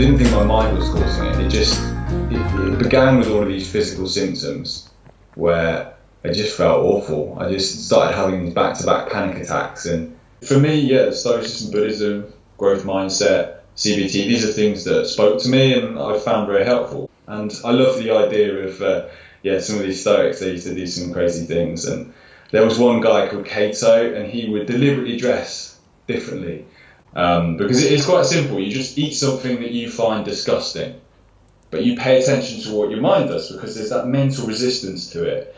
didn't think my mind was causing it. It began with all of these physical symptoms where I just felt awful. I just started having these back-to-back panic attacks. And for me, yeah, Stoicism, Buddhism, growth mindset, CBT, these are things that spoke to me and I found very helpful. And I love the idea of, some of these Stoics, they used to do some crazy things. And there was one guy called Cato, and he would deliberately dress differently. Because it's quite simple. You just eat something that you find disgusting, but you pay attention to what your mind does because there's that mental resistance to it.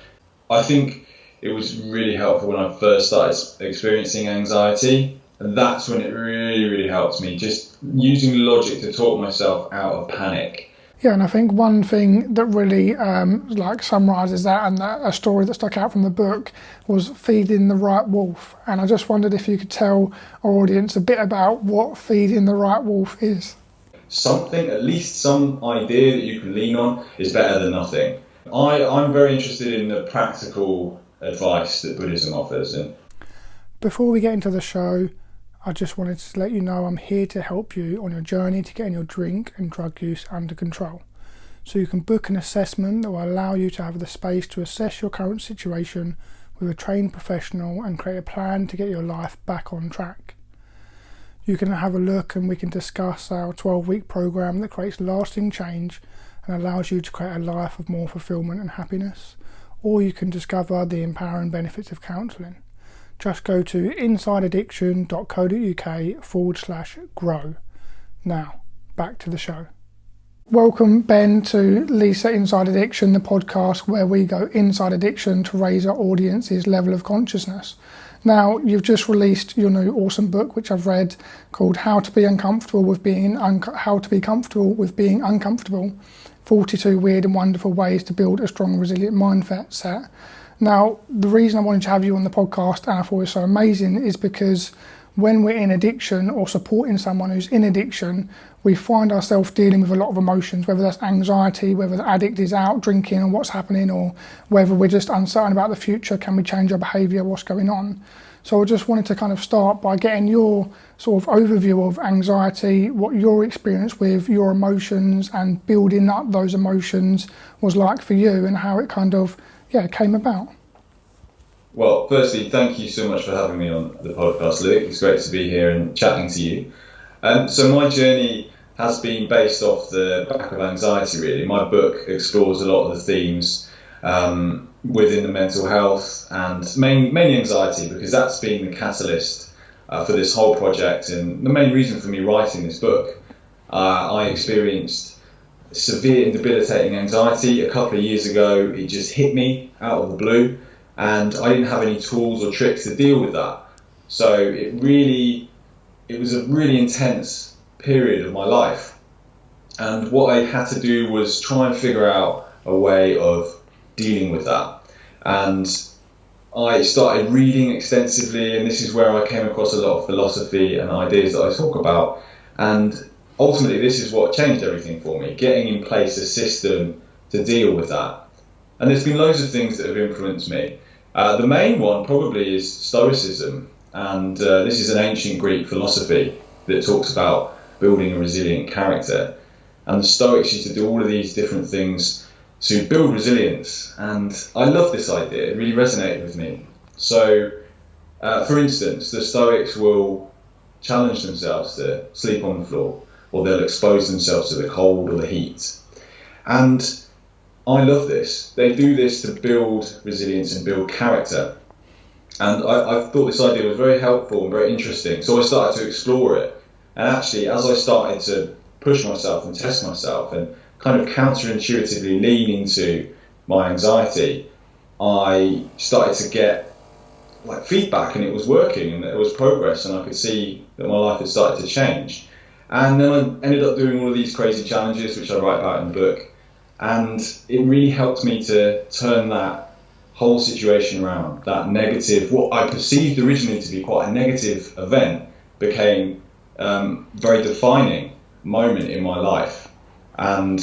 I think it was really helpful when I first started experiencing anxiety, and that's when it really, really helped me, just using logic to talk myself out of panic. Yeah, and I think one thing that really summarises that, and a story that stuck out from the book, was feeding the right wolf. And I just wondered if you could tell our audience a bit about what feeding the right wolf is. Something, at least some idea that you can lean on, is better than nothing. I'm very interested in the practical advice that Buddhism offers. And before we get into the show, I just wanted to let you know I'm here to help you on your journey to getting your drink and drug use under control. So you can book an assessment that will allow you to have the space to assess your current situation with a trained professional and create a plan to get your life back on track. You can have a look and we can discuss our 12-week program that creates lasting change and allows you to create a life of more fulfillment and happiness. Or you can discover the empowering benefits of counselling. Just go to insideaddiction.co.uk/grow. Now, back to the show. Welcome, Ben, to Lisa Inside Addiction, the podcast where we go inside addiction to raise our audience's level of consciousness. Now, you've just released your new awesome book, which I've read, called How to Be Comfortable with Being Uncomfortable, 42 Weird and Wonderful Ways to Build a Strong, Resilient Mindset. Now, the reason I wanted to have you on the podcast, and I thought it was so amazing, is because when we're in addiction or supporting someone who's in addiction, we find ourselves dealing with a lot of emotions, whether that's anxiety, whether the addict is out drinking and what's happening, or whether we're just uncertain about the future, can we change our behaviour, what's going on. So I just wanted to kind of start by getting your sort of overview of anxiety, what your experience with your emotions and building up those emotions was like for you, and how it kind of came about. Well, firstly, thank you so much for having me on the podcast, Luke. It's great to be here and chatting to you. So my journey has been based off the back of anxiety, really. My book explores a lot of the themes within the mental health and mainly anxiety, because that's been the catalyst for this whole project and the main reason for me writing this book. I experienced severe and debilitating anxiety a couple of years ago. It just hit me out of the blue, and I didn't have any tools or tricks to deal with that. So it was a really intense period of my life, and what I had to do was try and figure out a way of dealing with that. And I started reading extensively, and this is where I came across a lot of philosophy and ideas that I talk about. And ultimately, this is what changed everything for me, getting in place a system to deal with that. And there's been loads of things that have influenced me. The main one probably is Stoicism. And this is an ancient Greek philosophy that talks about building a resilient character. And the Stoics used to do all of these different things to build resilience. And I love this idea. It really resonated with me. So, for instance, the Stoics will challenge themselves to sleep on the floor, or they'll expose themselves to the cold or the heat. And I love this. They do this to build resilience and build character. And I thought this idea was very helpful and very interesting. So I started to explore it. And actually, as I started to push myself and test myself and kind of counterintuitively lean into my anxiety, I started to get feedback, and it was working, and there was progress, and I could see that my life had started to change. And then I ended up doing all of these crazy challenges, which I write about in the book. And it really helped me to turn that whole situation around. That negative, what I perceived originally to be quite a negative event, became very defining moment in my life. And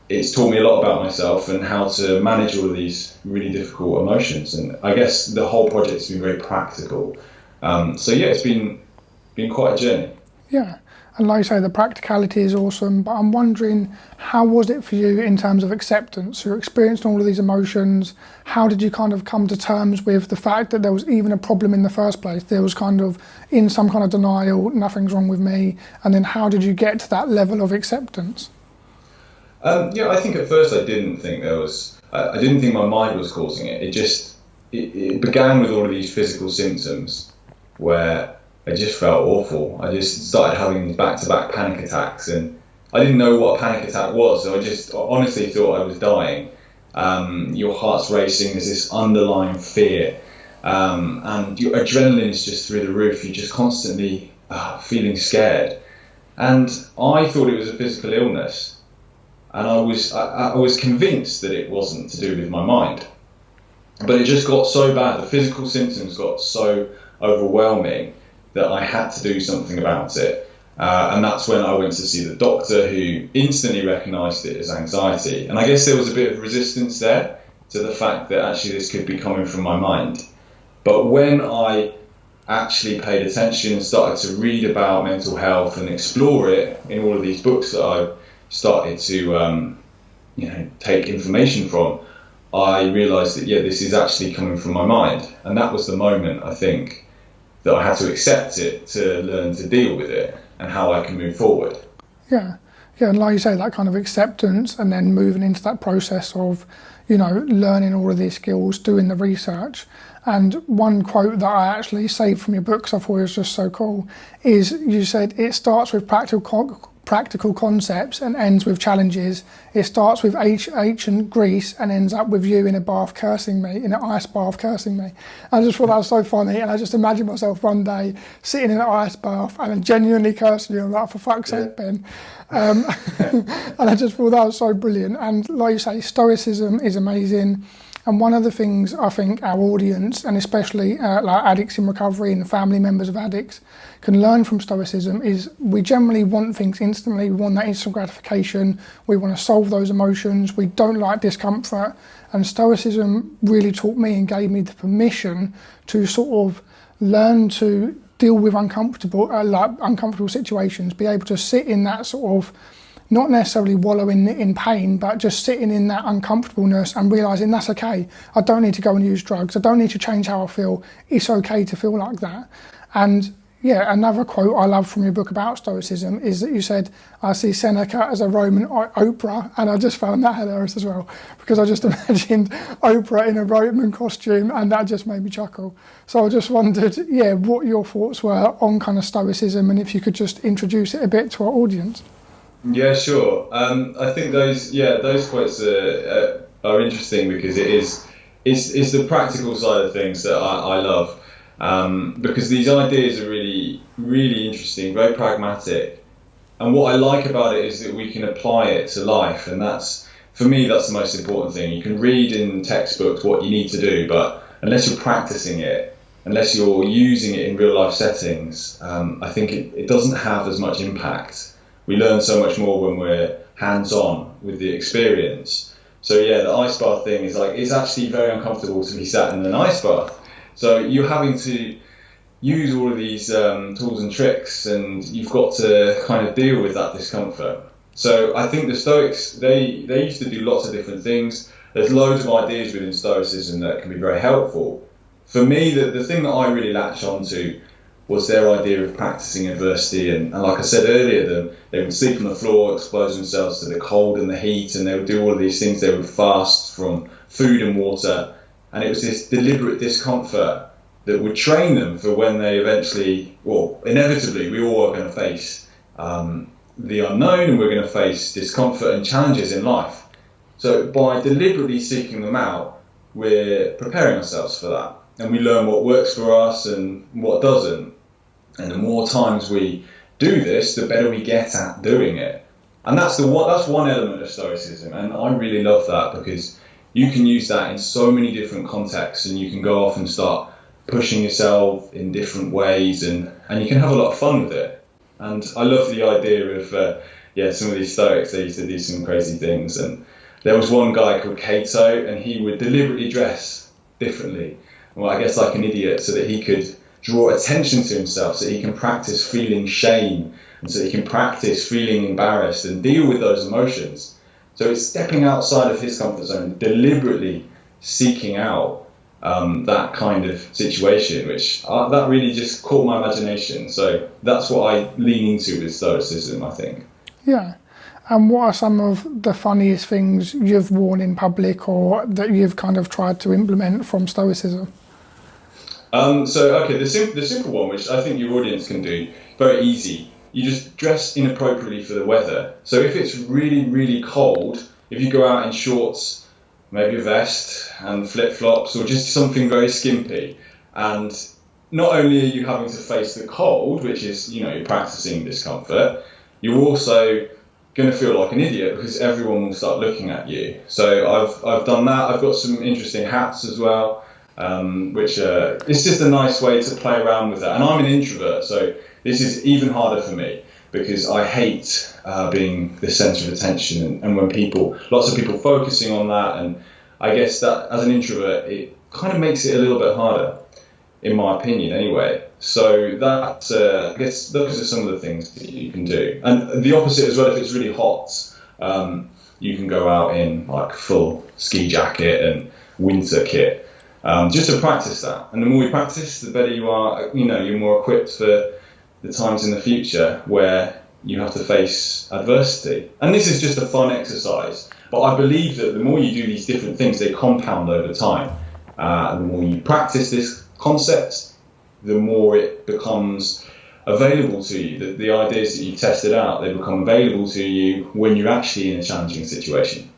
it's taught me a lot about myself and how to manage all of these really difficult emotions. And I guess the whole project's been very practical. It's been quite a journey. Yeah. And like you say, the practicality is awesome, but I'm wondering, how was it for you in terms of acceptance? You're experiencing all of these emotions. How did you kind of come to terms with the fact that there was even a problem in the first place? There was kind of in some kind of denial, nothing's wrong with me. And then how did you get to that level of acceptance? Yeah, I think at first I didn't think there was, I didn't think my mind was causing it. It began with all of these physical symptoms where I just felt awful. I just started having back-to-back panic attacks, and I didn't know what a panic attack was, so I just honestly thought I was dying. Your heart's racing, there's this underlying fear, and your adrenaline is just through the roof. You're just constantly feeling scared. And I thought it was a physical illness, and I was convinced that it wasn't to do with my mind. But it just got so bad, the physical symptoms got so overwhelming that I had to do something about it. And that's when I went to see the doctor, who instantly recognised it as anxiety. And I guess there was a bit of resistance there to the fact that actually this could be coming from my mind. But when I actually paid attention and started to read about mental health and explore it in all of these books that I started to take information from, I realised that, this is actually coming from my mind. And that was the moment, I think, that I had to accept it to learn to deal with it and how I can move forward. Yeah, and like you say, that kind of acceptance and then moving into that process of, learning all of these skills, doing the research. And one quote that I actually saved from your book, 'cause I thought it was just so cool, is you said it starts with practical concepts and ends with challenges. It starts with ancient Greece and ends up with you in an ice bath cursing me. I just thought that was so funny, and I just imagined myself one day sitting in an ice bath and genuinely cursing you. I'm like, for fuck's sake, Ben. And I just thought that was so brilliant. And like you say, Stoicism is amazing. And one of the things I think our audience, and especially like addicts in recovery and family members of addicts, can learn from Stoicism is we generally want things instantly. We want that instant gratification. We want to solve those emotions. We don't like discomfort. And Stoicism really taught me and gave me the permission to sort of learn to deal with uncomfortable situations, be able to sit in that sort of, not necessarily wallowing in pain, but just sitting in that uncomfortableness and realising that's okay. I don't need to go and use drugs. I don't need to change how I feel. It's okay to feel like that. And another quote I love from your book about Stoicism is that you said, I see Seneca as a Roman Oprah, and I just found that hilarious as well, because I just imagined Oprah in a Roman costume, and that just made me chuckle. So I just wondered, what your thoughts were on kind of Stoicism, and if you could just introduce it a bit to our audience. Yeah, sure. I think those quotes are interesting because it's the practical side of things that I love, because these ideas are really, really interesting, very pragmatic. And what I like about it is that we can apply it to life, and for me that's the most important thing. You can read in textbooks what you need to do, but unless you're practicing it, unless you're using it in real life settings, I think it doesn't have as much impact. We learn so much more when we're hands-on with the experience. So the ice bath thing is like, it's actually very uncomfortable to be sat in an ice bath. So you're having to use all of these tools and tricks, and you've got to kind of deal with that discomfort. So I think the Stoics, they used to do lots of different things. There's loads of ideas within Stoicism that can be very helpful. For me, the thing that I really latched onto was their idea of practicing adversity, and like I said earlier, they would sleep on the floor, expose themselves to the cold and the heat, and they would do all of these things. They would fast from food and water, and it was this deliberate discomfort that would train them for when they inevitably, we all are going to face the unknown, and we're going to face discomfort and challenges in life. So by deliberately seeking them out, we're preparing ourselves for that, and we learn what works for us and what doesn't. And the more times we do this, the better we get at doing it. And that's one element of Stoicism, and I really love that, because you can use that in so many different contexts, and you can go off and start pushing yourself in different ways, and you can have a lot of fun with it. And I love the idea of some of these Stoics. They used to do some crazy things, and there was one guy called Cato, and he would deliberately dress differently, well, I guess like an idiot, so that he could draw attention to himself, so he can practice feeling shame and so he can practice feeling embarrassed and deal with those emotions. So it's stepping outside of his comfort zone, deliberately seeking out that kind of situation, which that really just caught my imagination. So that's what I lean into with Stoicism, I think. Yeah. And what are some of the funniest things you've worn in public or that you've kind of tried to implement from Stoicism? The simple one, which I think your audience can do, very easy. You just dress inappropriately for the weather. So if it's really, really cold, if you go out in shorts, maybe a vest and flip-flops, or just something very skimpy, and not only are you having to face the cold, which is, you're practicing discomfort, you're also going to feel like an idiot because everyone will start looking at you. So I've done that. I've got some interesting hats as well, which it's just a nice way to play around with that. And I'm an introvert, so this is even harder for me because I hate being the centre of attention and when lots of people focusing on that. And I guess that as an introvert, it kind of makes it a little bit harder, in my opinion anyway. So that, I guess those are some of the things that you can do. And the opposite as well, if it's really hot, you can go out in like full ski jacket and winter kit, just to practice that. And the more you practice, the better you are, you're more equipped for the times in the future where you have to face adversity. And this is just a fun exercise, but I believe that the more you do these different things, they compound over time. And the more you practice this concept, the more it becomes available to you. The ideas that you tested out, they become available to you when you're actually in a challenging situation.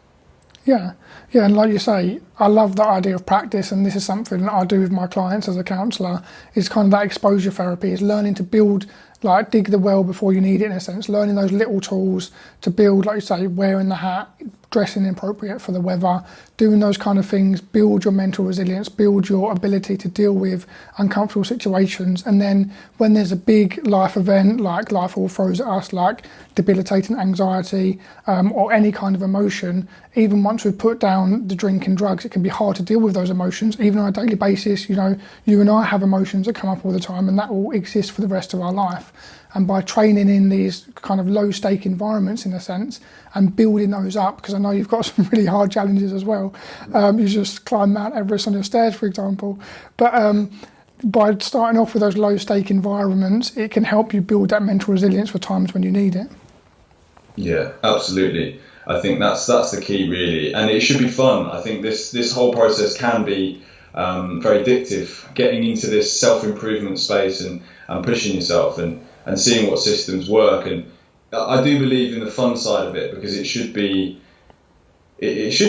Yeah, and like you say, I love the idea of practice, and this is something that I do with my clients as a counsellor, is kind of that exposure therapy, is learning to build, like dig the well before you need it in a sense, learning those little tools to build, like you say, wearing the hat, dressing appropriate for the weather, doing those kind of things, build your mental resilience, build your ability to deal with uncomfortable situations. And then when there's a big life event, like life all throws at us, like debilitating anxiety or any kind of emotion, even once we've put down the drink and drugs, it can be hard to deal with those emotions, even on a daily basis. You and I have emotions that come up all the time, and that will exist for the rest of our life. And by training in these kind of low stake environments, in a sense, and building those up, because I know you've got some really hard challenges as well. You just climb Mount Everest on your stairs, for example. But by starting off with those low stake environments, it can help you build that mental resilience for times when you need it. Yeah, absolutely. I think that's the key, really. And it should be fun. I think this whole process can be very addictive, getting into this self-improvement space and pushing yourself and seeing what systems work. And I do believe in the fun side of it, because it should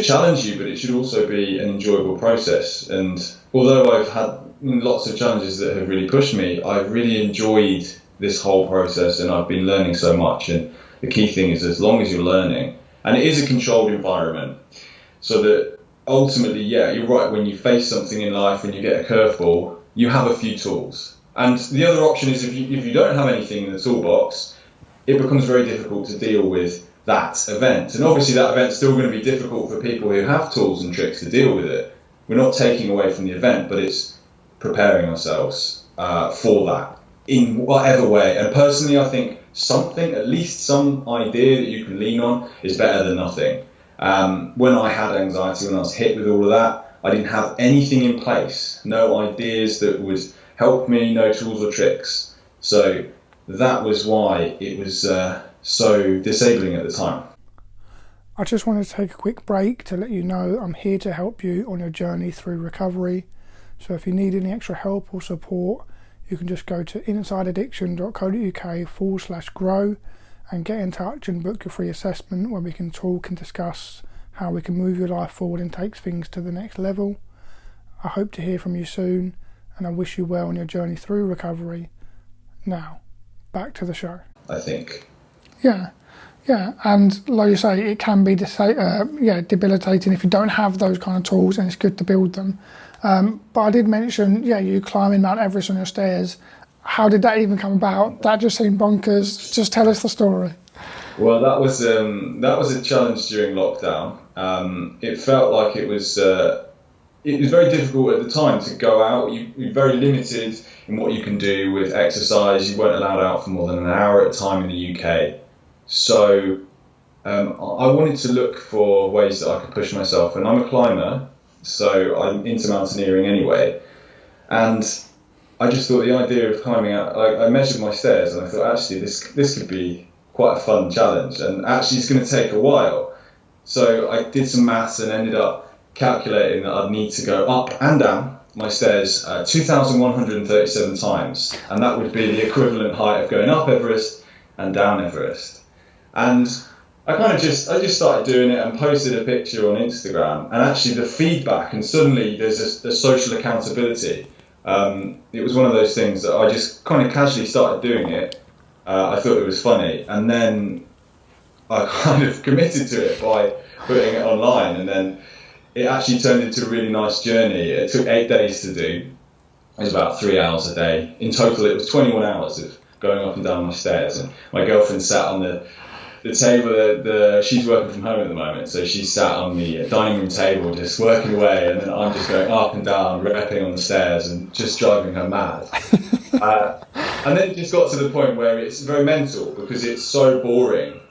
challenge you, but it should also be an enjoyable process. And although I've had lots of challenges that have really pushed me, I've really enjoyed this whole process, and I've been learning so much. And the key thing is, as long as you're learning, and it is a controlled environment, so that ultimately, yeah, you're right, when you face something in life and you get a curveball, you have a few tools. And the other option is, if you don't have anything in the toolbox, it becomes very difficult to deal with that event. And obviously that event's still going to be difficult for people who have tools and tricks to deal with it. We're not taking away from the event, but it's preparing ourselves for that in whatever way. And personally, I think at least some idea that you can lean on is better than nothing. When I had anxiety, when I was hit with all of that, I didn't have anything in place, no ideas that would help me, no tools or tricks. So that was why it was so disabling at the time. I just wanted to take a quick break to let you know I'm here to help you on your journey through recovery. So if you need any extra help or support, you can just go to insideaddiction.co.uk/grow and get in touch and book your free assessment where we can talk and discuss how we can move your life forward and take things to the next level. I hope to hear from you soon, and I wish you well on your journey through recovery. Now, back to the show. I think. Yeah, and like you say, it can be debilitating if you don't have those kind of tools, and it's good to build them. But I did mention, you climbing Mount Everest on your stairs. How did that even come about? That just seemed bonkers. Just tell us the story. Well, that was a challenge during lockdown. It felt like it was it was very difficult at the time to go out. You're very limited in what you can do with exercise. You weren't allowed out for more than an hour at a time in the UK. So I wanted to look for ways that I could push myself. And I'm a climber, so I'm into mountaineering anyway. And I just thought the idea of climbing out, I measured my stairs and I thought, actually, this could be quite a fun challenge. And actually, it's going to take a while. So I did some maths and ended up calculating that I'd need to go up and down my stairs 2,137 times, and that would be the equivalent height of going up Everest and down Everest. And I just started doing it and posted a picture on Instagram, and actually the feedback, and suddenly there's a social accountability. It was one of those things that I just kind of casually started doing it. I thought it was funny, and then I kind of committed to it by putting it online, and then it actually turned into a really nice journey. It took 8 days to do. It was about 3 hours a day. In total, it was 21 hours of going up and down my stairs. And my girlfriend sat on the table. She's working from home at the moment, so she sat on the dining room table just working away, and then I'm just going up and down, repping on the stairs and just driving her mad. And then it just got to the point where it's very mental because it's so boring.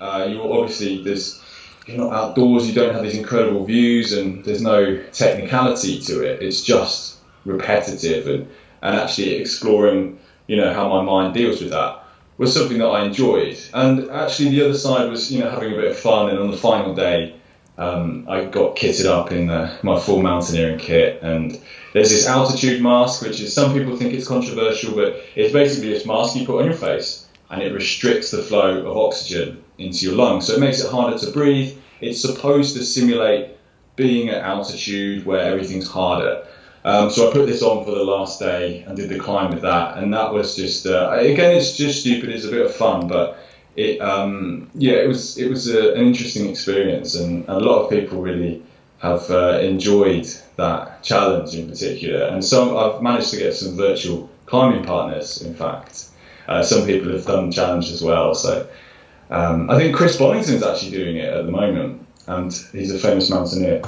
You're not outdoors, you don't have these incredible views, and there's no technicality to it. It's just repetitive, and actually exploring, how my mind deals with that was something that I enjoyed. And actually the other side was, having a bit of fun. And on the final day, I got kitted up in my full mountaineering kit. And there's this altitude mask, which is, some people think it's controversial, but it's basically this mask you put on your face, and it restricts the flow of oxygen into your lungs. So it makes it harder to breathe. It's supposed to simulate being at altitude where everything's harder. So I put this on for the last day and did the climb with that. And that was just, again, it's just stupid. It's a bit of fun, but it was an interesting experience. And a lot of people really have enjoyed that challenge in particular. And I've managed to get some virtual climbing partners, in fact. Some people have done the challenge as well. So I think Chris Bonington's actually doing it at the moment, and he's a famous mountaineer.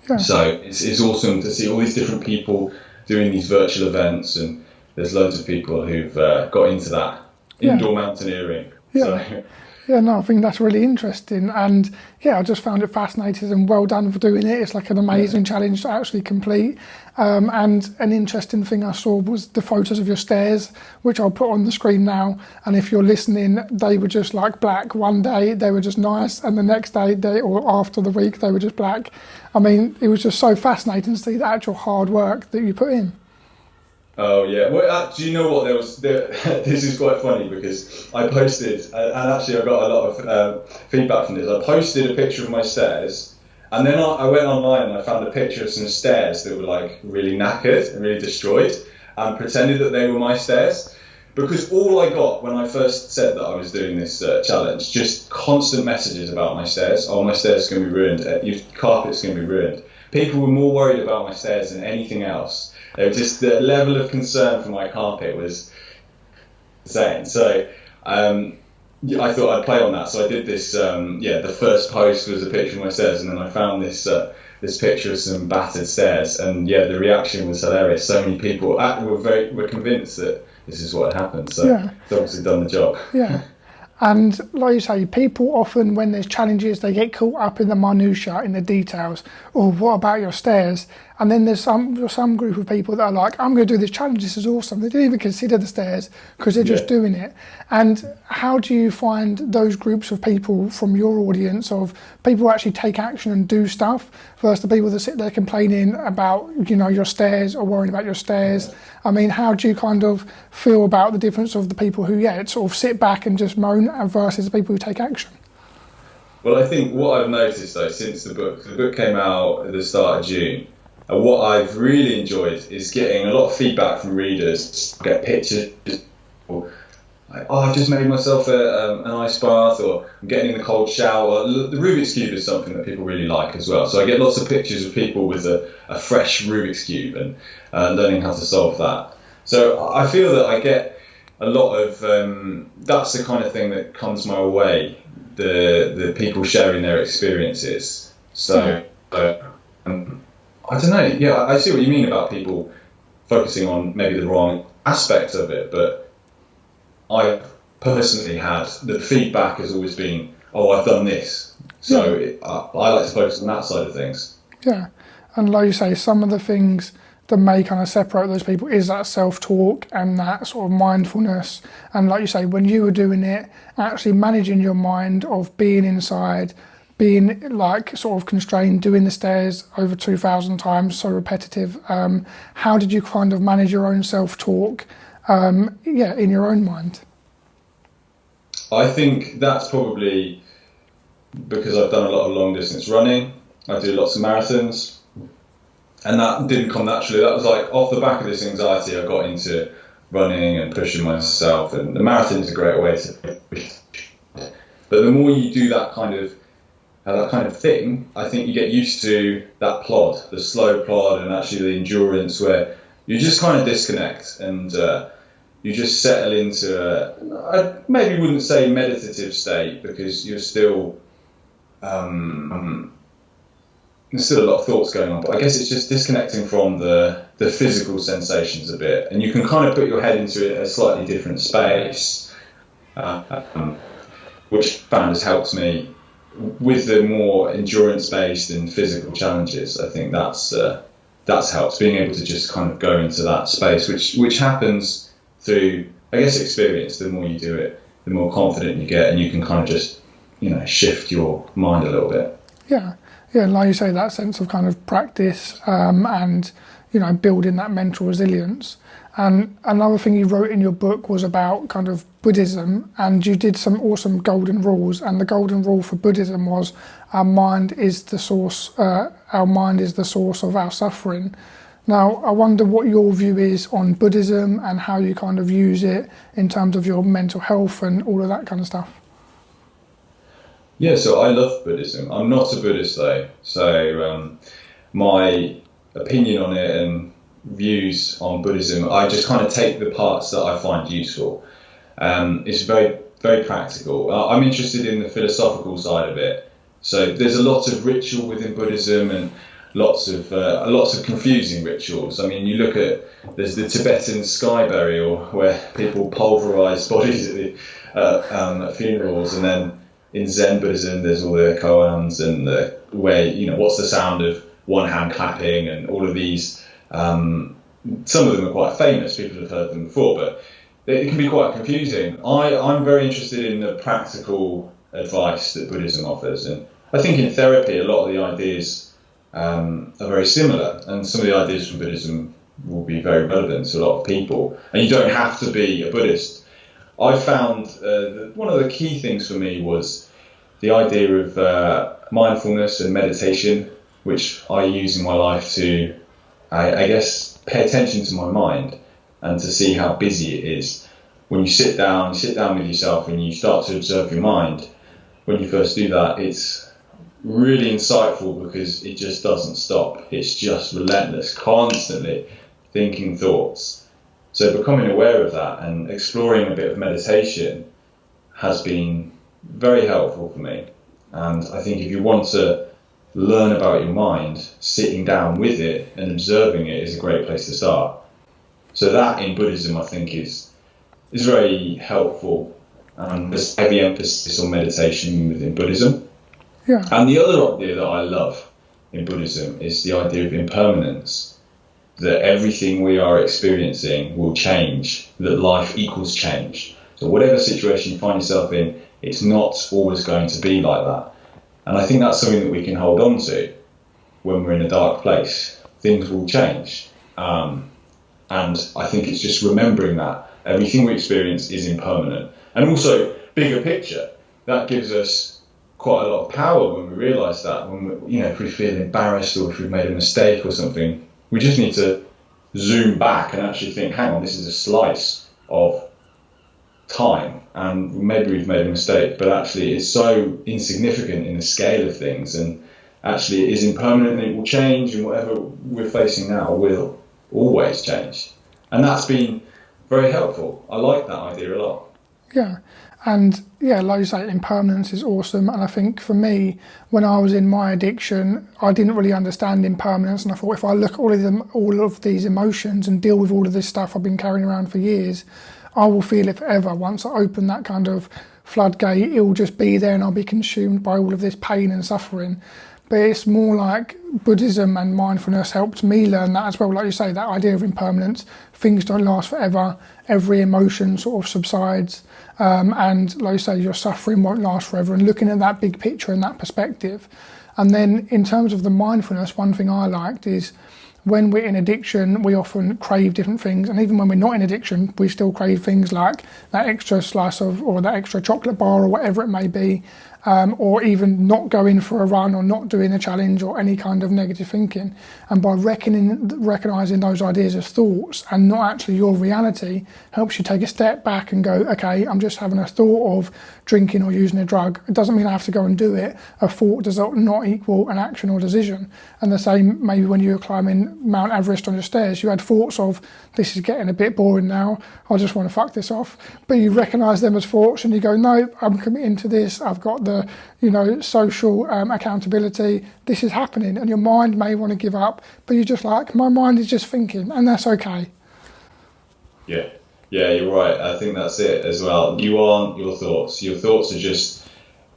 Yeah. So it's awesome to see all these different people doing these virtual events, and there's loads of people who've got into that indoor mountaineering. Yeah. So. Yeah, no, I think that's really interesting, and I just found it fascinating, and well done for doing it. It's like an amazing challenge to actually complete. And an interesting thing I saw was the photos of your stairs, which I'll put on the screen now. And if you're listening, they were just like black. One day they were just nice, and the next day or after the week they were just black. I mean, it was just so fascinating to see the actual hard work that you put in. Oh yeah, well, do you know what? This is quite funny because I posted, and actually I got a lot of feedback from this. I posted a picture of my stairs, and then I went online and I found a picture of some stairs that were like really knackered and really destroyed, and pretended that they were my stairs. Because all I got when I first said that I was doing this challenge, just constant messages about my stairs. Oh, my stairs are going to be ruined. Your carpet's going to be ruined. People were more worried about my stairs than anything else. Just the level of concern for my carpet was insane. So I thought I'd play on that. So I did this. The first post was a picture of my stairs, and then I found this picture of some battered stairs, and the reaction was hilarious. So many people were convinced that this is what had happened. So it's obviously done the job. Yeah. And like you say, people often, when there's challenges, they get caught up in the minutiae, in the details. Oh, what about your stairs? And then there's some group of people that are like, I'm going to do this challenge, this is awesome. They don't even consider the stairs because they're just doing it. And how do you find those groups of people from your audience, of people who actually take action and do stuff, versus the people that sit there complaining about, your stairs or worrying about your stairs? I mean, how do you kind of feel about the difference of the people who, sort of sit back and just moan versus the people who take action? Well, I think what I've noticed, though, since the book came out at the start of June, and what I've really enjoyed is getting a lot of feedback from readers, get pictures, like, I've just made myself an ice bath, or I'm getting in the cold shower. The Rubik's Cube is something that people really like as well. So I get lots of pictures of people with a fresh Rubik's Cube and learning how to solve that. So I feel that I get a lot of, that's the kind of thing that comes my way, the people sharing their experiences. So I don't know. Yeah, I see what you mean about people focusing on maybe the wrong aspect of it, but I personally had the feedback has always been, oh, I've done this, so I like to focus on that side of things. Yeah, and like you say, some of the things that may kind of separate those people is that self-talk and that sort of mindfulness. And like you say, when you were doing it, actually managing your mind of being inside, being like sort of constrained, doing the stairs over 2,000 times, so repetitive. How did you kind of manage your own self-talk, in your own mind? I think that's probably because I've done a lot of long distance running. I do lots of marathons, and that didn't come naturally. That was like off the back of this anxiety, I got into running and pushing myself, and the marathon is a great way to push. But the more you do that kind of thing, I think you get used to that plod, the slow plod, and actually the endurance where you just kind of disconnect and you just settle into I maybe wouldn't say meditative state, because you're still there's still a lot of thoughts going on, but I guess it's just disconnecting from the physical sensations a bit, and you can kind of put your head into a slightly different space, which I found has helped me with the more endurance-based and physical challenges. I think that's helped, being able to just kind of go into that space, which happens through, I guess, experience. The more you do it, the more confident you get, and you can kind of just, shift your mind a little bit. Yeah, like you say, that sense of kind of practice and, building that mental resilience. And another thing you wrote in your book was about kind of Buddhism, and you did some awesome golden rules. And the golden rule for Buddhism was our mind is the source of our suffering. Now, I wonder what your view is on Buddhism and how you kind of use it in terms of your mental health and all of that kind of stuff. Yeah, so I love Buddhism. I'm not a Buddhist though, so my opinion on it and views on Buddhism, I just kind of take the parts that I find useful. It's very, very practical. I'm interested in the philosophical side of it. So there's a lot of ritual within Buddhism and lots of confusing rituals. I mean, you look at, there's the Tibetan sky burial where people pulverize bodies at funerals, and then in Zen Buddhism there's all the koans and the way, what's the sound of one hand clapping and all of these. Some of them are quite famous, people have heard them before, but it can be quite confusing. I'm very interested in the practical advice that Buddhism offers, and I think in therapy a lot of the ideas are very similar, and some of the ideas from Buddhism will be very relevant to a lot of people, and you don't have to be a Buddhist. I found one of the key things for me was the idea of mindfulness and meditation, which I use in my life to, I guess, pay attention to my mind and to see how busy it is. When you sit down with yourself and you start to observe your mind, when you first do that, it's really insightful because it just doesn't stop. It's just relentless, constantly thinking thoughts. So becoming aware of that and exploring a bit of meditation has been very helpful for me. And I think if you want to learn about your mind, sitting down with it and observing it is a great place to start. So that in Buddhism, I think, is very helpful. There's heavy emphasis on meditation within Buddhism. Yeah. And the other idea that I love in Buddhism is the idea of impermanence, that everything we are experiencing will change, that life equals change. So whatever situation you find yourself in, it's not always going to be like that. And I think that's something that we can hold on to when we're in a dark place. Things will change. And I think it's just remembering that everything we experience is impermanent. And also, bigger picture, that gives us quite a lot of power when we realise that. When we, if we feel embarrassed or if we've made a mistake or something, we just need to zoom back and actually think, hang on, this is a slice of time, and maybe we've made a mistake, but actually it's so insignificant in the scale of things, and actually it is impermanent and it will change, and whatever we're facing now will always change. And that's been very helpful. I like that idea a lot. Yeah. And yeah, like you say, impermanence is awesome. And I think for me, when I was in my addiction, I didn't really understand impermanence. And I thought if I look at all of these emotions and deal with all of this stuff I've been carrying around for years, I will feel it forever. Once I open that kind of floodgate, it will just be there and I'll be consumed by all of this pain and suffering. But it's more like Buddhism and mindfulness helped me learn that as well. Like you say, that idea of impermanence, things don't last forever, every emotion sort of subsides, and like you say, your suffering won't last forever, and looking at that big picture and that perspective. And then in terms of the mindfulness, one thing I liked is when we're in addiction, we often crave different things, and even when we're not in addiction, we still crave things like that extra slice of, or that extra chocolate bar, or whatever it may be, or even not going for a run or not doing a challenge or any kind of negative thinking. And by recognising those ideas as thoughts and not actually your reality, helps you take a step back and go, okay, I'm just having a thought of drinking or using a drug. It doesn't mean I have to go and do it. A thought does not equal an action or decision. And the same maybe when you were climbing Mount Everest on your stairs, you had thoughts of, this is getting a bit boring now, I just want to fuck this off. But you recognise them as thoughts and you go, no, I'm committing to this, I've got the social accountability, this is happening. And your mind may want to give up, but you're just like, my mind is just thinking, and that's okay. Yeah, you're right. I think that's it as well. You aren't your thoughts. Your thoughts are just,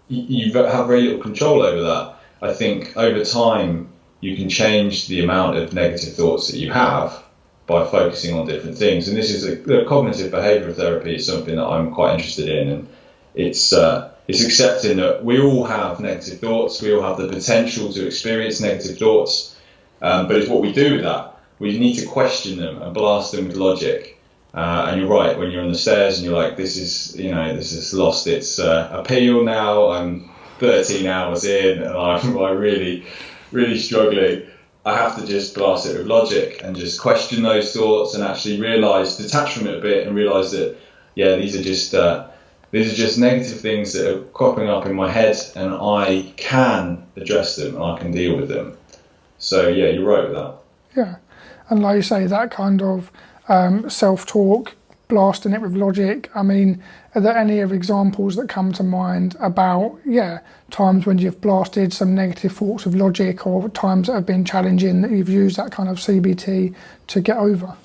you have very little control over that. I think over time, you can change the amount of negative thoughts that you have by focusing on different things. And this is a cognitive behavioural therapy is something that I'm quite interested in. And it's accepting that we all have negative thoughts. We all have the potential to experience negative thoughts. But it's what we do with that. We need to question them and blast them with logic. And you're right, when you're on the stairs and you're like, this is lost its appeal now, I'm 13 hours in and I'm really, really struggling. I have to just blast it with logic and just question those thoughts and actually detach from it a bit and realise that, these are just negative things that are cropping up in my head and I can address them and I can deal with them. So, you're right with that. Yeah, and like you say, that kind of self-talk, blasting it with logic. I mean, are there any of examples that come to mind about, times when you've blasted some negative thoughts with logic, or times that have been challenging that you've used that kind of CBT to get over?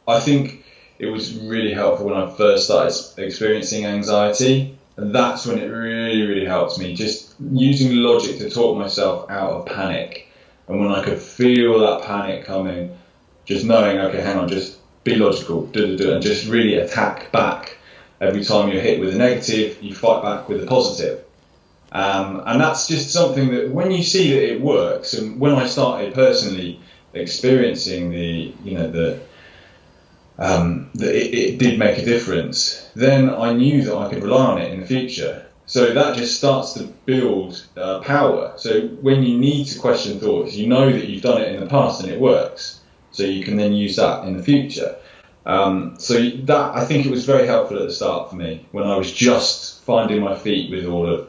I think it was really helpful when I first started experiencing anxiety, and that's when it really, really helped me, just using logic to talk myself out of panic. And when I could feel that panic coming, just knowing, okay, hang on, just be logical, and just really attack back. Every time you're hit with a negative, you fight back with a positive. And that's just something that when you see that it works, and when I started personally experiencing that it did make a difference, then I knew that I could rely on it in the future. So that just starts to build power. So when you need to question thoughts, you know that you've done it in the past and it works. So you can then use that in the future. So that, I think it was very helpful at the start for me when I was just finding my feet with all of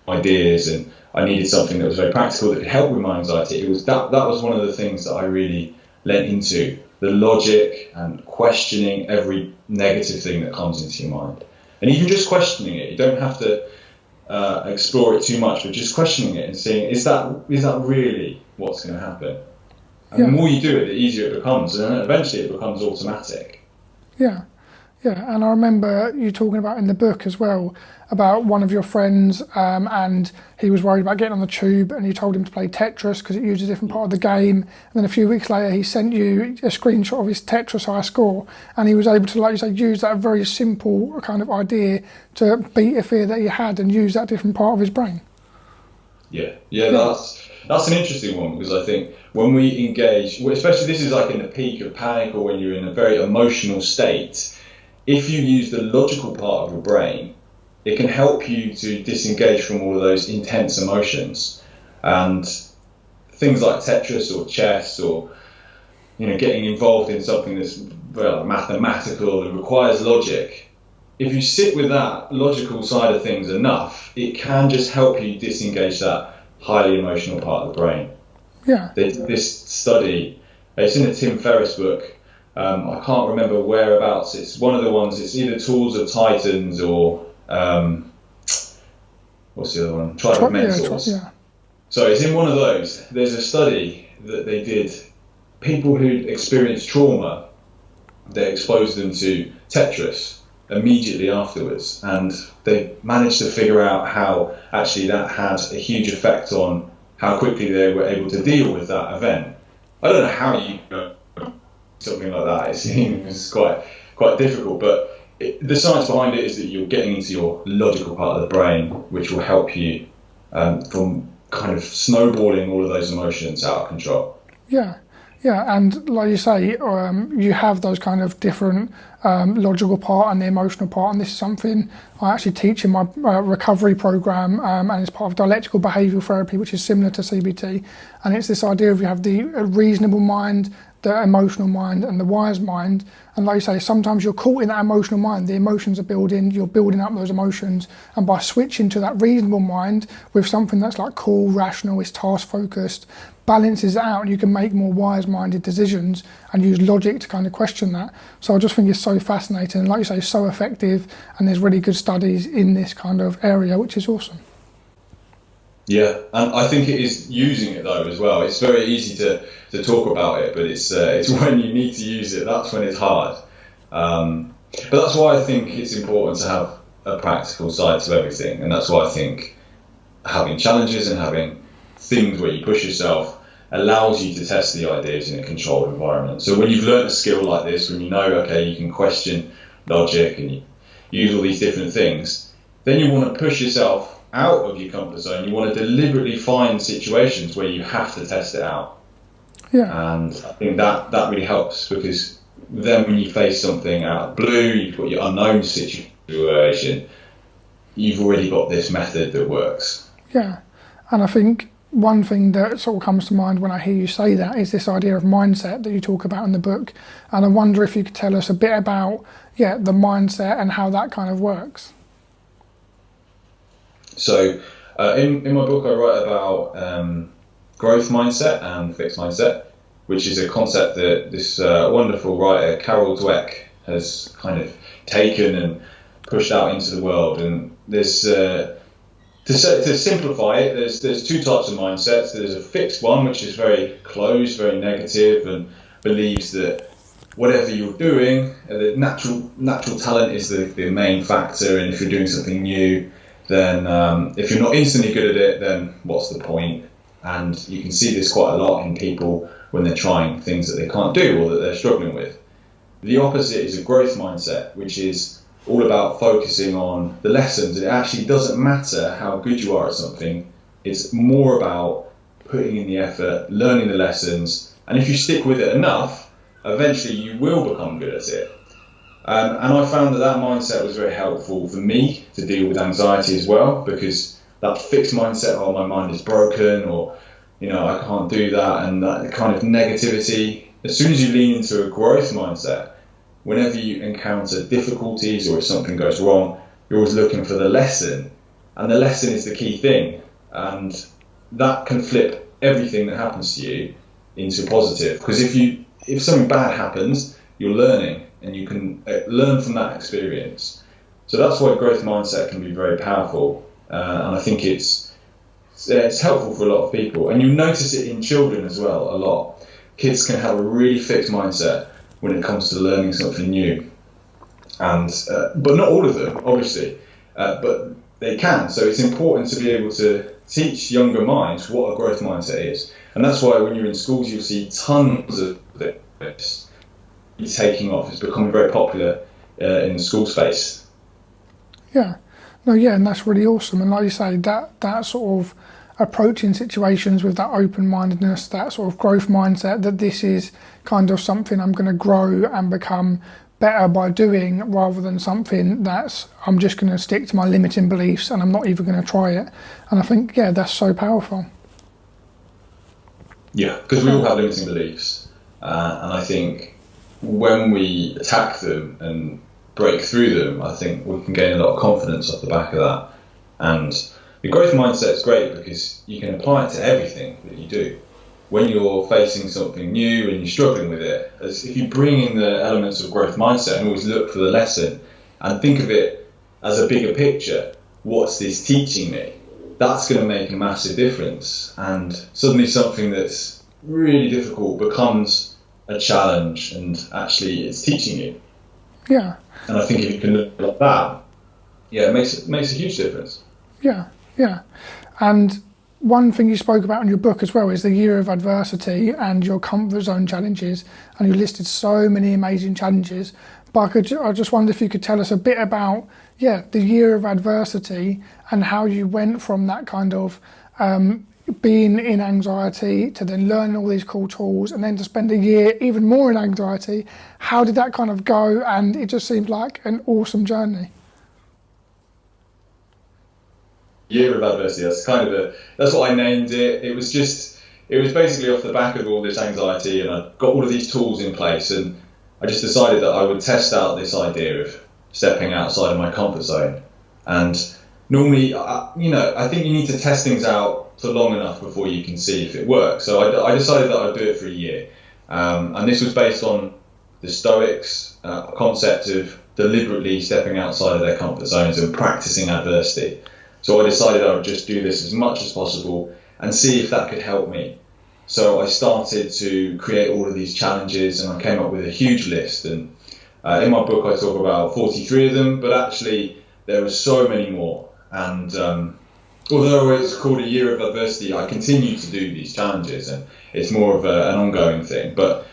ideas, and I needed something that was very practical that could help with my anxiety. It was that was one of the things that I really lent into, the logic and questioning every negative thing that comes into your mind. And even just questioning it, you don't have to explore it too much, but just questioning it and seeing, is that really what's going to happen? And the more you do it, the easier it becomes, and then eventually it becomes automatic. Yeah, and I remember you talking about in the book as well, about one of your friends, and he was worried about getting on the tube, and you told him to play Tetris because it used a different part of the game, and then a few weeks later he sent you a screenshot of his Tetris high score, and he was able to, like you say, use that very simple kind of idea to beat a fear that he had and use that different part of his brain. That's an interesting one, because I think when we engage, especially this is like in the peak of panic or when you're in a very emotional state, if you use the logical part of your brain, it can help you to disengage from all of those intense emotions. And things like Tetris or chess or getting involved in something that's mathematical and requires logic, if you sit with that logical side of things enough, it can just help you disengage that highly emotional part of the brain. Yeah. This study, it's in a Tim Ferriss book, I can't remember whereabouts. It's one of the ones. It's either Tools of Titans or what's the other one? Tribe of Mentors. Yeah. So it's in one of those. There's a study that they did. People who experienced trauma, they exposed them to Tetris immediately afterwards, and they managed to figure out how actually that had a huge effect on how quickly they were able to deal with that event. I don't know how you do something like that. It seems quite difficult, but the science behind it is that you're getting into your logical part of the brain, which will help you from kind of snowballing all of those emotions out of control. Yeah, and like you say, you have those kind of different logical part and the emotional part, and this is something I actually teach in my recovery program, and it's part of dialectical behavioural therapy, which is similar to CBT, and it's this idea of you have the reasonable mind, the emotional mind, and the wise mind. And like you say, sometimes you're caught in that emotional mind, the emotions are building, you're building up those emotions, and by switching to that reasonable mind with something that's like cool, rational, is task focused, balances it out, and you can make more wise-minded decisions and use logic to kind of question that. So I just think it's so fascinating, and like you say, so effective, and there's really good studies in this kind of area, which is awesome. Yeah, and I think it is using it though as well. It's very easy to talk about it, but it's when you need to use it, that's when it's hard. But that's why I think it's important to have a practical side to everything, and that's why I think having challenges and having things where you push yourself allows you to test the ideas in a controlled environment. So when you've learned a skill like this, when you know, okay, you can question logic and you use all these different things, then you want to push yourself out of your comfort zone. You want to deliberately find situations where you have to test it out. Yeah. And I think that really helps, because then when you face something out of the blue, you've got your unknown situation, you've already got this method that works. Yeah, and I think one thing that sort of comes to mind when I hear you say that is this idea of mindset that you talk about in the book, and I wonder if you could tell us a bit about the mindset and how that kind of works. So in my book I write about growth mindset and fixed mindset, which is a concept that this wonderful writer Carol Dweck has kind of taken and pushed out into the world. And there's to simplify it, there's two types of mindsets. There's a fixed one, which is very closed, very negative, and believes that whatever you're doing, the natural talent is the main factor, and if you're doing something new, then if you're not instantly good at it, then what's the point? And you can see this quite a lot in people when they're trying things that they can't do or that they're struggling with. The opposite is a growth mindset, which is all about focusing on the lessons. It actually doesn't matter how good you are at something. It's more about putting in the effort, learning the lessons, and if you stick with it enough, eventually you will become good at it. And I found that mindset was very helpful for me to deal with anxiety as well, because that fixed mindset, oh, my mind is broken, or, I can't do that, and that kind of negativity, as soon as you lean into a growth mindset, whenever you encounter difficulties or if something goes wrong, you're always looking for the lesson, and the lesson is the key thing, and that can flip everything that happens to you into positive, because if something bad happens, you're learning, and you can learn from that experience. So that's why growth mindset can be very powerful, and I think it's helpful for a lot of people. And you notice it in children as well a lot. Kids can have a really fixed mindset when it comes to learning something new, and but not all of them, obviously, but they can. So it's important to be able to teach younger minds what a growth mindset is, and that's why when you're in schools, you'll see tons of this taking off. It's becoming very popular in the school space. And that's really awesome. And like you say, that sort of approaching situations with that open-mindedness, that sort of growth mindset, that this is kind of something I'm going to grow and become better by doing, rather than something that's I'm just going to stick to my limiting beliefs and I'm not even going to try it. And I think that's so powerful. Yeah, because we all have limiting beliefs, and I think when we attack them and break through them, I think we can gain a lot of confidence off the back of that. And the growth mindset is great because you can apply it to everything that you do. when you're facing something new and you're struggling with it, as if you bring in the elements of growth mindset and always look for the lesson and think of it as a bigger picture, what's this teaching me? That's going to make a massive difference. And suddenly something that's really difficult becomes a challenge, and actually it's teaching you. Yeah. And I think if you can look like that, yeah, it makes a huge difference. Yeah, yeah. And one thing you spoke about in your book as well is the year of adversity and your comfort zone challenges, and you listed so many amazing challenges. But I just wonder if you could tell us a bit about, the year of adversity and how you went from that kind of being in anxiety to then learning all these cool tools and then to spend a year even more in anxiety. How did that kind of go? And it just seemed like an awesome journey. Year of adversity, that's what I named it. It was basically off the back of all this anxiety, and I got all of these tools in place, and I just decided that I would test out this idea of stepping outside of my comfort zone. And normally, I think you need to test things out for long enough before you can see if it works. So I decided that I'd do it for a year. And this was based on the Stoics' concept of deliberately stepping outside of their comfort zones and practicing adversity. So I decided I would just do this as much as possible and see if that could help me. So I started to create all of these challenges, and I came up with a huge list. And in my book, I talk about 43 of them, but actually there were so many more. And although it's called a year of adversity, I continue to do these challenges, and it's more of an ongoing thing. But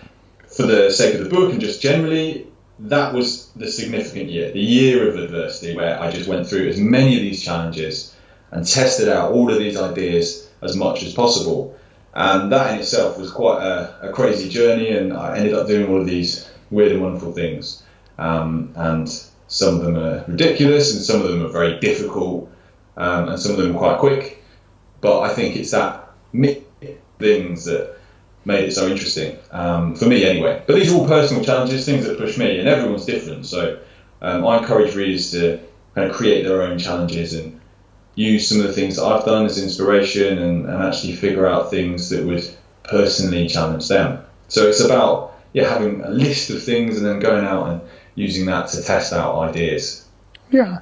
for the sake of the book and just generally, that was the significant year, the year of adversity, where I just went through as many of these challenges and tested out all of these ideas as much as possible. And that in itself was quite a crazy journey, and I ended up doing all of these weird and wonderful things. And some of them are ridiculous, and some of them are very difficult, and some of them are quite quick. But I think it's that mix of things that made it so interesting, for me anyway. But these are all personal challenges, things that push me, and everyone's different. So I encourage readers to kind of create their own challenges and use some of the things that I've done as inspiration, and actually figure out things that would personally challenge them. So it's about having a list of things and then going out and using that to test out ideas. Yeah.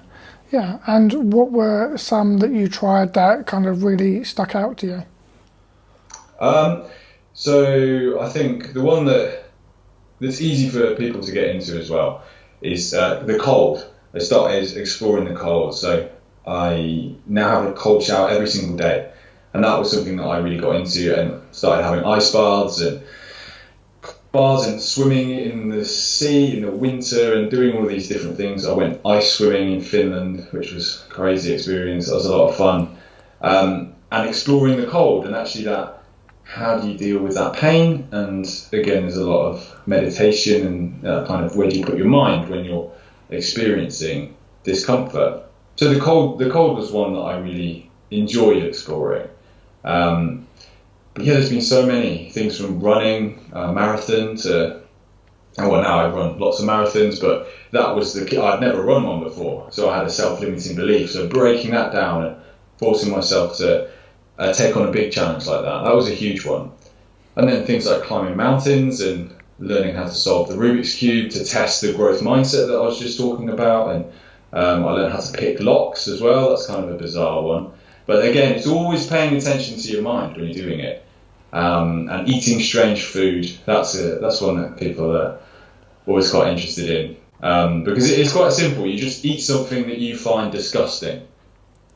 And what were some that you tried that kind of really stuck out to you? So I think the one that's easy for people to get into as well is the cold. I started exploring the cold. So I now have a cold shower every single day, and that was something that I really got into, and started having ice baths and swimming in the sea in the winter and doing all of these different things. I went ice swimming in Finland, which was a crazy experience. That was a lot of fun, and exploring the cold, and actually how do you deal with that pain? And again, there's a lot of meditation and kind of where do you put your mind when you're experiencing discomfort. So the cold was one that I really enjoyed exploring. But there's been so many things, from running a marathon to, now I run lots of marathons, but that was I'd never run one before, so I had a self-limiting belief. So breaking that down and forcing myself to take on a big challenge like that was a huge one. And then things like climbing mountains and learning how to solve the Rubik's Cube to test the growth mindset that I was just talking about. And I learned how to pick locks as well. That's kind of a bizarre one. But again, it's always paying attention to your mind when you're doing it. And eating strange food, that's one that people are always quite interested in. Because it's quite simple. You just eat something that you find disgusting,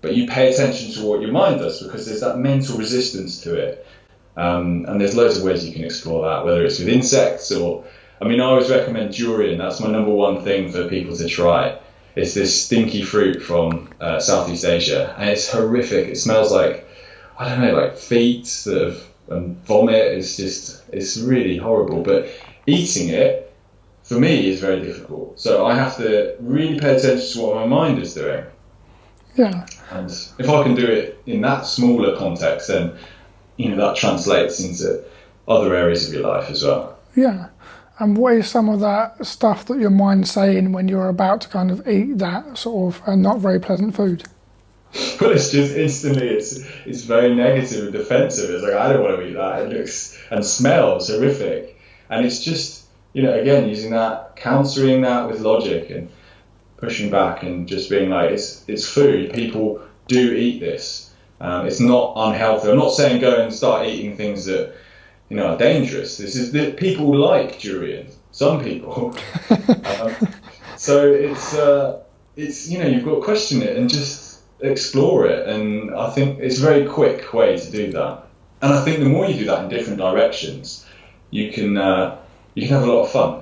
but you pay attention to what your mind does, because there's that mental resistance to it. And there's loads of ways you can explore that, whether it's with insects or, I always recommend durian. That's my number one thing for people to try. It's this stinky fruit from Southeast Asia, and it's horrific. It smells like, like feet and vomit. It's really horrible. But eating it, for me, is very difficult. So I have to really pay attention to what my mind is doing. Yeah. And if I can do it in that smaller context, then that translates into other areas of your life as well. Yeah. And what is some of that stuff that your mind's saying when you're about to kind of eat that sort of not very pleasant food? Well, it's just instantly, it's very negative and defensive. It's like, I don't want to eat that. It looks and smells horrific. And it's just, again, using that, countering that with logic and pushing back and just being like, it's food. People do eat this. It's not unhealthy. I'm not saying go and start eating things that, are dangerous. This is that people like durian. Some people. So it's you've got to question it and just explore it. And I think it's a very quick way to do that. And I think the more you do that in different directions, you can have a lot of fun.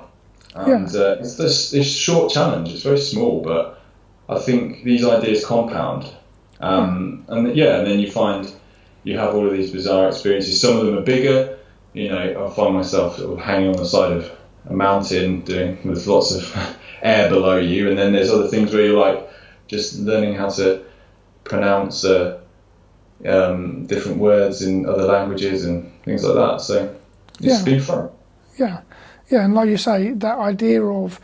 And it's this short challenge. It's very small, but I think these ideas compound. And then you find you have all of these bizarre experiences. Some of them are bigger. I find myself sort of hanging on the side of a mountain with lots of air below you. And then there's other things where you're like just learning how to pronounce different words in other languages and things like that. So it's been fun. Yeah, and like you say, that idea of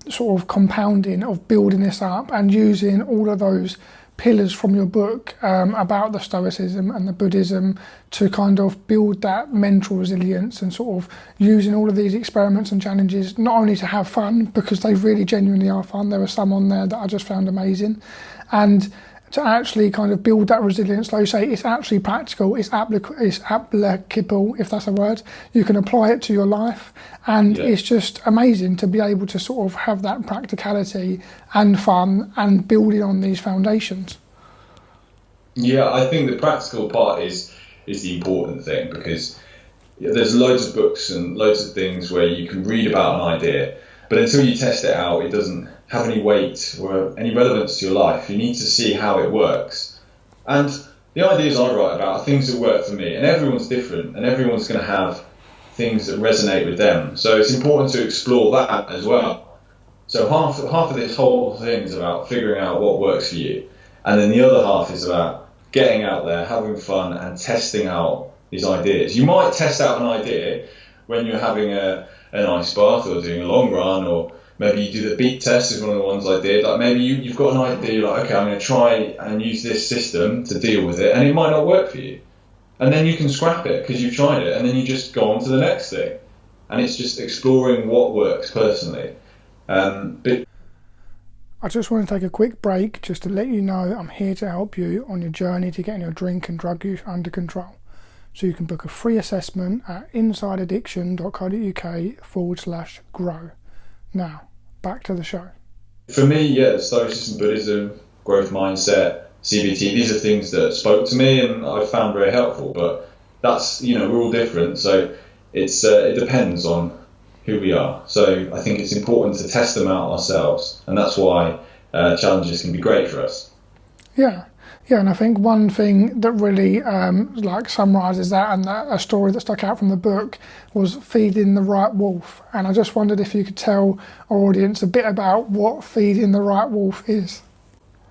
sort of compounding, of building this up and using all of those pillars from your book about the Stoicism and the Buddhism to kind of build that mental resilience, and sort of using all of these experiments and challenges not only to have fun, because they really genuinely are fun. There were some on there that I just found amazing, and to actually kind of build that resilience. Like you say, it's actually practical, it's applicable, if that's a word. You can apply it to your life, and it's just amazing to be able to sort of have that practicality and fun and building on these foundations. Yeah, I think the practical part is the important thing, because there's loads of books and loads of things where you can read about an idea, but until you test it out, it doesn't have any weight or any relevance to your life. You need to see how it works. And the ideas I write about are things that work for me, and everyone's different, and everyone's going to have things that resonate with them. So it's important to explore that as well. So half of this whole thing is about figuring out what works for you, and then the other half is about getting out there, having fun, and testing out these ideas. You might test out an idea when you're having an ice bath or doing a long run, or maybe you do the beat test, is one of the ones I did. Like maybe you've got an idea, you're like, okay, I'm going to try and use this system to deal with it, and it might not work for you. And then you can scrap it because you've tried it, and then you just go on to the next thing. And it's just exploring what works personally. But I just want to take a quick break just to let you know I'm here to help you on your journey to getting your drink and drug use under control. So you can book a free assessment at insideaddiction.co.uk/grow. Now, back to the show. For me, Stoicism, Buddhism, growth mindset, CBT, these are things that spoke to me and I found very helpful. But that's, we're all different, so it depends on who we are. So I think it's important to test them out ourselves, and that's why challenges can be great for us. Yeah, and I think one thing that really summarises that, and a story that stuck out from the book, was feeding the right wolf. And I just wondered if you could tell our audience a bit about what feeding the right wolf is.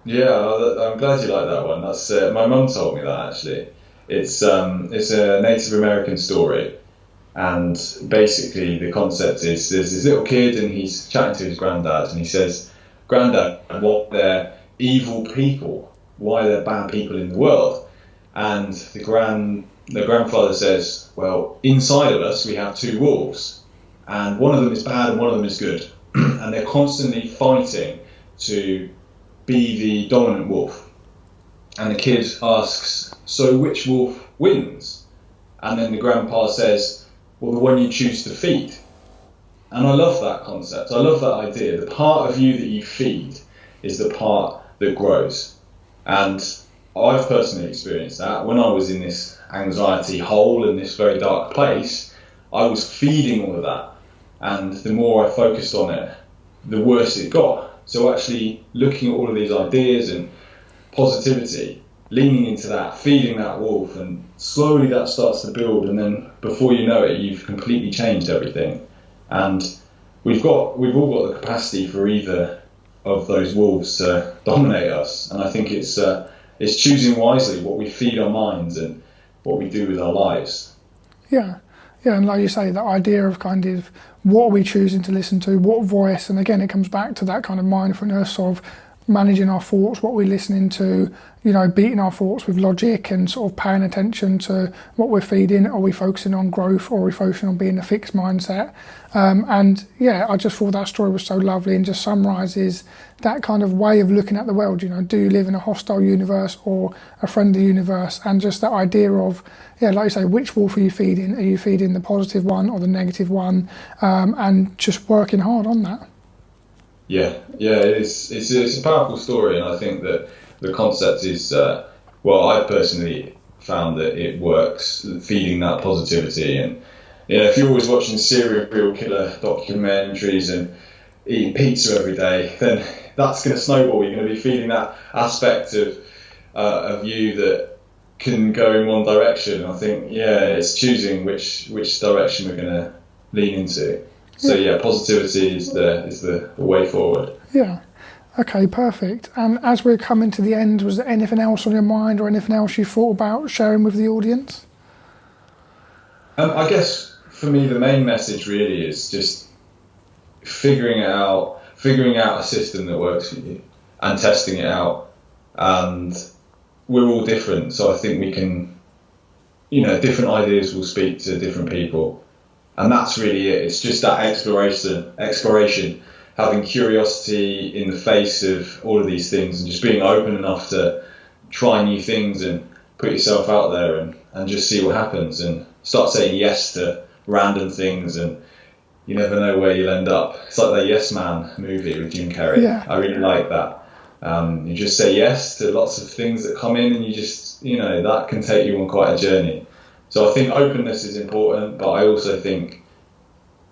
Yeah, I'm glad you like that one. That's my mum told me that, actually. It's a Native American story, and basically the concept is there's this little kid and he's chatting to his granddad, and he says, "Granddad, what they're evil people? Why they're bad people in the world?" And the grandfather says, "Well, inside of us we have two wolves, and one of them is bad and one of them is good, and they're constantly fighting to be the dominant wolf." And the kid asks, "So which wolf wins?" And then the grandpa says, "Well, the one you choose to feed." And I love that concept. I love that idea. The part of you that you feed is the part that grows. And I've personally experienced that. When I was in this anxiety hole, in this very dark place, I was feeding all of that. And the more I focused on it, the worse it got. So actually looking at all of these ideas and positivity, leaning into that, feeding that wolf, and slowly that starts to build, and then before you know it, you've completely changed everything. And we've all got the capacity for either of those wolves to dominate us. And I think it's choosing wisely what we feed our minds and what we do with our lives. Yeah, and like you say, the idea of kind of what are we choosing to listen to, what voice, and again it comes back to that kind of mindfulness of managing our thoughts, what we're listening to, beating our thoughts with logic and sort of paying attention to what we're feeding. Are we focusing on growth, or are we focusing on being a fixed mindset? I just thought that story was so lovely and just summarises that kind of way of looking at the world. Do you live in a hostile universe or a friendly universe? And just that idea of, like you say, which wolf are you feeding? Are you feeding the positive one or the negative one? And just working hard on that. Yeah, it's a powerful story, and I think that the concept is, I personally found that it works, feeding that positivity. And if you're always watching serial killer documentaries and eating pizza every day, then that's going to snowball. You're going to be feeding that aspect of you that can go in one direction. I think, it's choosing which direction we're going to lean into. So positivity is the way forward. Yeah. Okay, perfect. And as we're coming to the end, was there anything else on your mind or anything else you thought about sharing with the audience? I guess for me the main message really is just figuring out a system that works for you and testing it out. And we're all different, so I think we can, different ideas will speak to different people. And that's really it. It's just that exploration, having curiosity in the face of all of these things, and just being open enough to try new things and put yourself out there and just see what happens, and start saying yes to random things, and you never know where you'll end up. It's like that Yes Man movie with Jim Carrey. Yeah. I really like that. You just say yes to lots of things that come in, and you just, that can take you on quite a journey. So I think openness is important, but I also think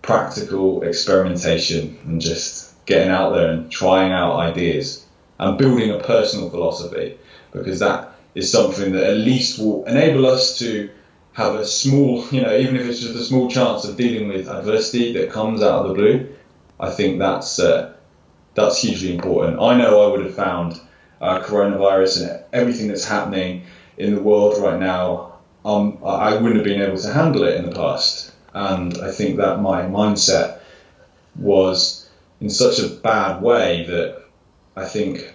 practical experimentation and just getting out there and trying out ideas and building a personal philosophy, because that is something that at least will enable us to have a small, even if it's just a small chance of dealing with adversity that comes out of the blue. I think that's hugely important. I know I would have found coronavirus and everything that's happening in the world right now, I wouldn't have been able to handle it in the past. And I think that my mindset was in such a bad way that I think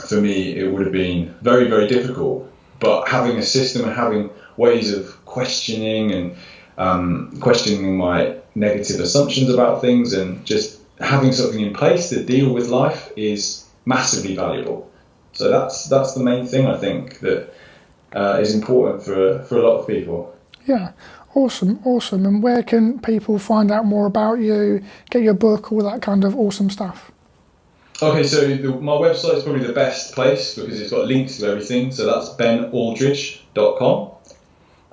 for me it would have been very, very difficult. But having a system and having ways of questioning and questioning my negative assumptions about things, and just having something in place to deal with life is massively valuable. So that's the main thing I think that is important for a lot of people. Yeah, awesome. And where can people find out more about you, get your book, all that kind of awesome stuff? Okay, so my website is probably the best place because it's got links to everything. So that's benaldridge.com.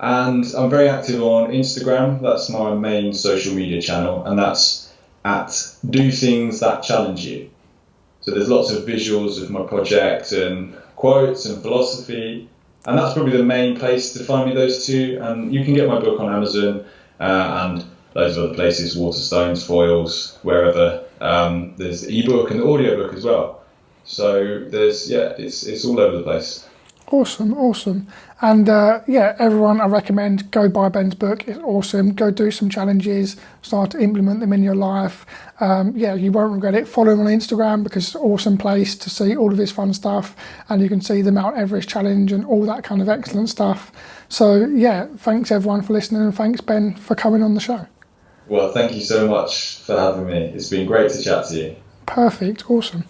And I'm very active on Instagram. That's my main social media channel, and that's at Do Things That Challenge You. So there's lots of visuals of my project and quotes and philosophy. And that's probably the main place to find me, those two. And you can get my book on Amazon and loads of other places, Waterstones, Foils, wherever. There's the ebook and the audiobook as well. So it's all over the place. Awesome. And everyone, I recommend go buy Ben's book. It's awesome. Go do some challenges, start to implement them in your life. You won't regret it. Follow him on Instagram because it's an awesome place to see all of his fun stuff, and you can see the Mount Everest challenge and all that kind of excellent stuff. So thanks everyone for listening, and thanks Ben for coming on the show. Well, thank you so much for having me. It's been great to chat to you. Perfect. Awesome.